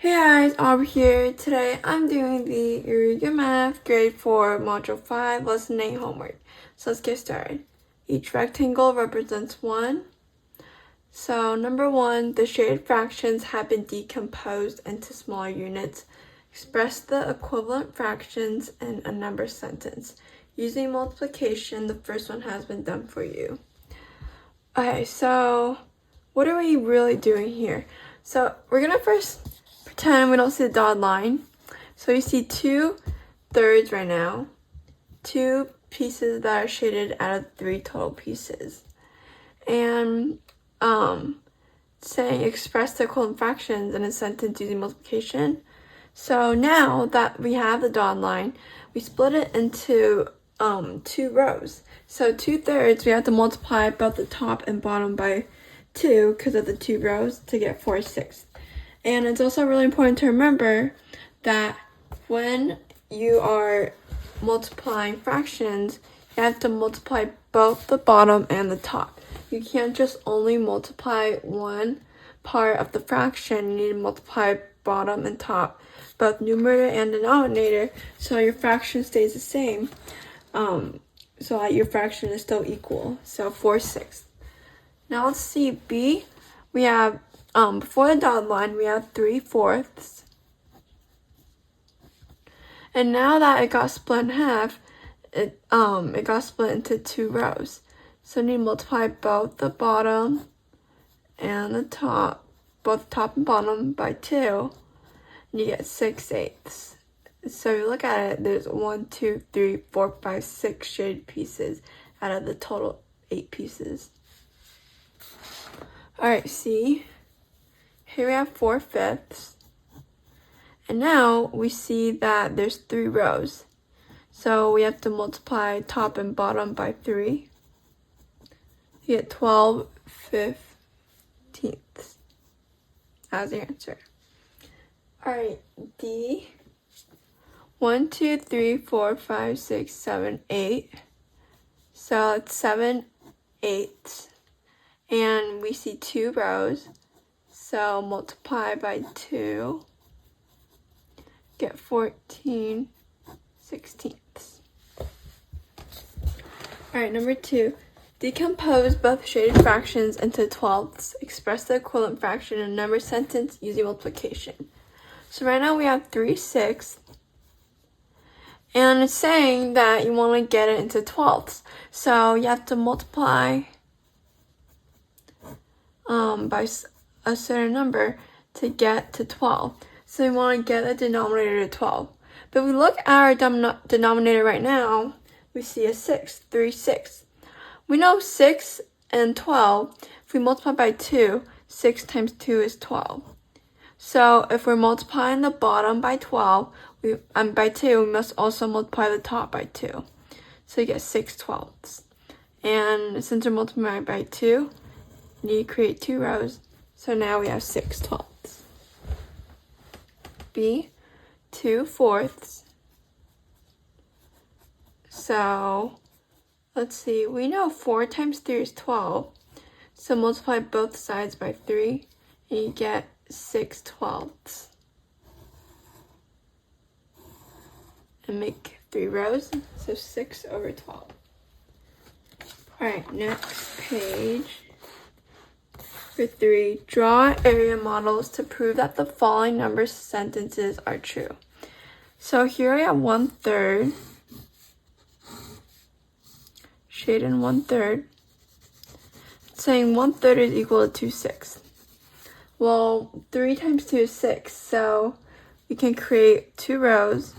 Hey guys, Aubrey here. Today I'm doing the Eureka Math Grade 4 Module 5 Lesson 8 homework. So let's get started. Each rectangle represents 1. So number 1, the shaded fractions have been decomposed into smaller units. Express the equivalent fractions in a number sentence. Using multiplication, the first one has been done for you. Okay, so what are we really doing here? So we're going to first pretend we don't see the dotted line. So you see 2/3 right now. 2 pieces that are shaded out of 3 total pieces. And saying express the equivalent fractions in a sentence using multiplication. So now that we have the dotted line, we split it into 2 rows. So 2/3 we have to multiply both the top and bottom by 2 because of the 2 rows to get 4/6. And it's also really important to remember that when you are multiplying fractions, you have to multiply both the bottom and the top. You can't just only multiply one part of the fraction. You need to multiply bottom and top, both numerator and denominator, so your fraction stays the same. So that your fraction is still equal. So 4/6. Now let's see B. We have before the dotted line, we have 3/4. And now that it got split in half, it got split into 2 rows. So you need to multiply both the bottom and the top, both top and bottom by 2, and you get 6/8. So if you look at it, there's 1, 2, 3, 4, 5, 6 shaded pieces out of the total 8 pieces. Alright, see? Here we have 4/5. And now we see that there's 3 rows. So we have to multiply top and bottom by 3. You get 12/15 as the answer. Alright, D. 1, 2, 3, 4, 5, 6, 7, 8. So it's 7/8. And we see 2 rows. So multiply by 2, get 14/16. Alright, number 2. Decompose both shaded fractions into 12ths. Express the equivalent fraction in a number sentence using multiplication. So right now we have 3/6. And it's saying that you want to get it into 12ths. So you have to multiply by a certain number to get to 12. So we want to get the denominator to 12. But if we look at our denominator right now, we see a 6, 3/6. We know 6 and 12, if we multiply by 2, 6 times 2 is 12. So if we're multiplying the bottom by 12, by 2, we must also multiply the top by 2. So you get 6/12. And since we're multiplying by 2, you need to create 2 rows. So now we have 6/12. B, 2/4. So let's see, we know 4 times 3 is 12. So multiply both sides by 3 and you get 6/12. And make 3 rows, so 6/12. Alright, next page. For 3, draw area models to prove that the following number sentences are true. So here I have 1/3. Shade in 1/3. It's saying 1/3 is equal to 2/6. Well, 3 times 2 is 6, so we can create 2 rows.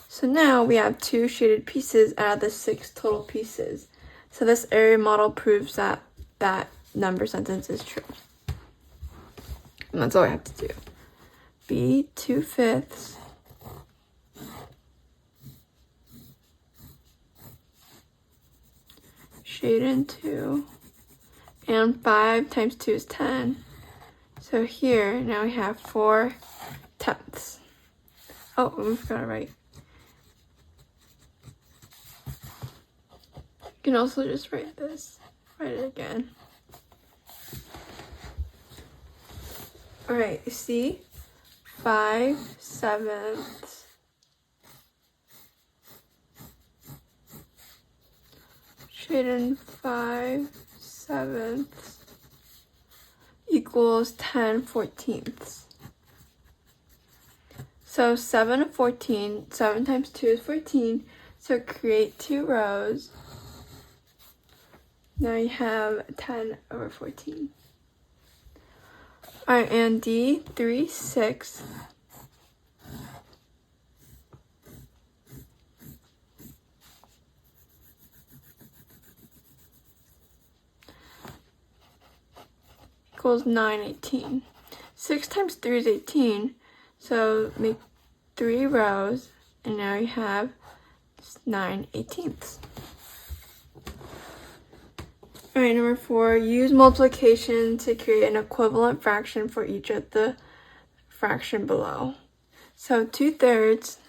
So now we have 2 shaded pieces out of the 6 total pieces. So this area model proves that that number sentence is true. And that's all I have to do. B, 2/5. Shade in 2. And 5 times 2 is 10. So here, now we have 4/10. Oh, we forgot to write. You can also just write this. Write it again. Alright, see? 5/7 shaded 5/7 equals 10/14. So 7/14, 7 times 2 is 14. So create 2 rows. Now you have 10/14. Alright, and D, 3/6. Equals 9/18. 6 times 3 is 18. So make 3 rows, and now you have 9/18. Alright, number 4, use multiplication to create an equivalent fraction for each of the fraction below. So 2/3.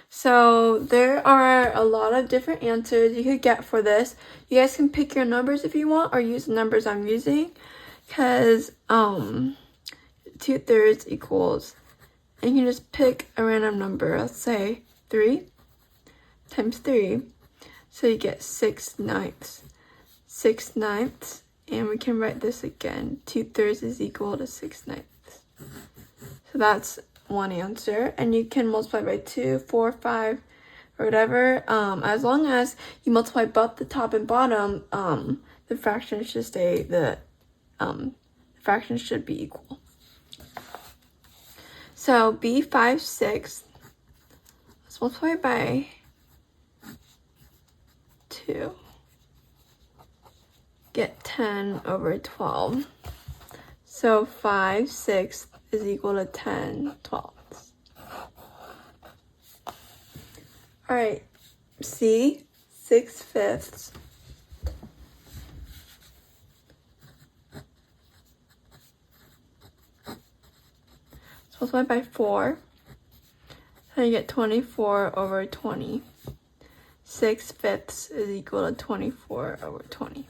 So there are a lot of different answers you could get for this. You guys can pick your numbers if you want, or use the numbers I'm using, because 2/3 equals, and you can just pick a random number. Let's say 3 times 3. So you get 6/9. 6/9, and we can write this again. 2/3 is equal to 6/9. So that's one answer, and you can multiply by 2, 4, 5, or whatever. As long as you multiply both the top and bottom, the fraction should stay. The fraction should be equal. So B 5/6. Let's multiply by 2. Get 10/12. So 5/6 is equal to 10/12. Alright, C, 6/5. So multiply by 4. So you get 24/20. 6/5 is equal to 24/20.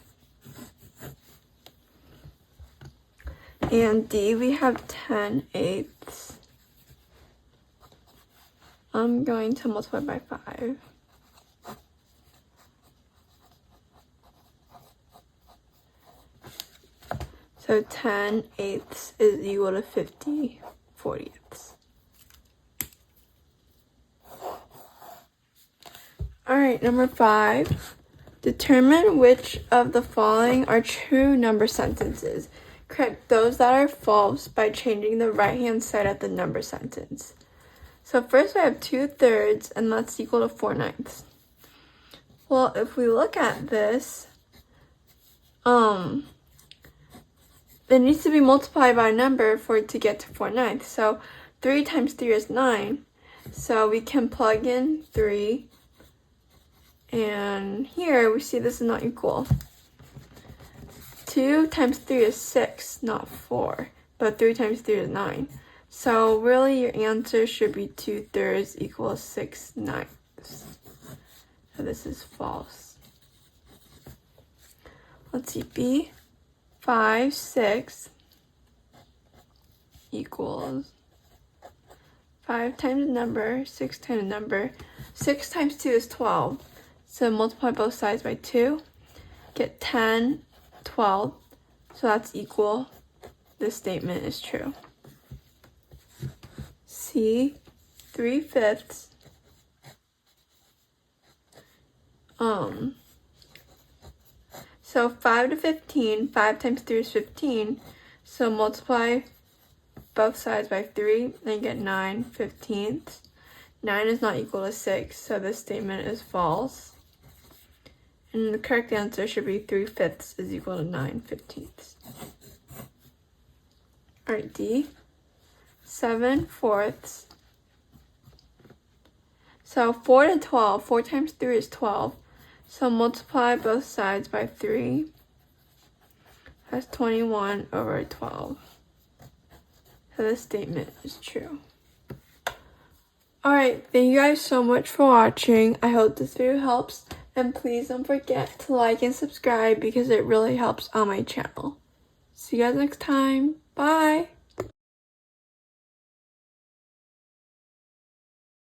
And D, we have 10/8. I'm going to multiply by 5. So 10/8 is equal to 50/40. Alright, number 5. Determine which of the following are true number sentences. Correct those that are false by changing the right-hand side of the number sentence. So first we have 2/3, and that's equal to 4/9. Well, if we look at this, it needs to be multiplied by a number for it to get to 4/9. So 3 times 3 is 9. So we can plug in 3. And here we see this is not equal. 2 times 3 is 6, not 4. But 3 times 3 is 9. So really your answer should be 2/3 equals 6/9. So this is false. Let's see, B, 5/6 equals 5 times the number, 6 times the number. 6 times 2 is 12. So multiply both sides by 2. Get 10/12. So that's equal. This statement is true. C, 3/5. So 5 to 15. 5 times 3 is 15. So multiply both sides by 3, then you get 9/15. 9 is not equal to 6, so this statement is false. And the correct answer should be 3/5 is equal to 9/15. Alright, D, 7/4. So 4 to 12, 4 times 3 is 12. So multiply both sides by 3. That's 21/12. So this statement is true. Alright, thank you guys so much for watching. I hope this video helps. And please don't forget to like and subscribe because it really helps on my channel. See you guys next time. Bye!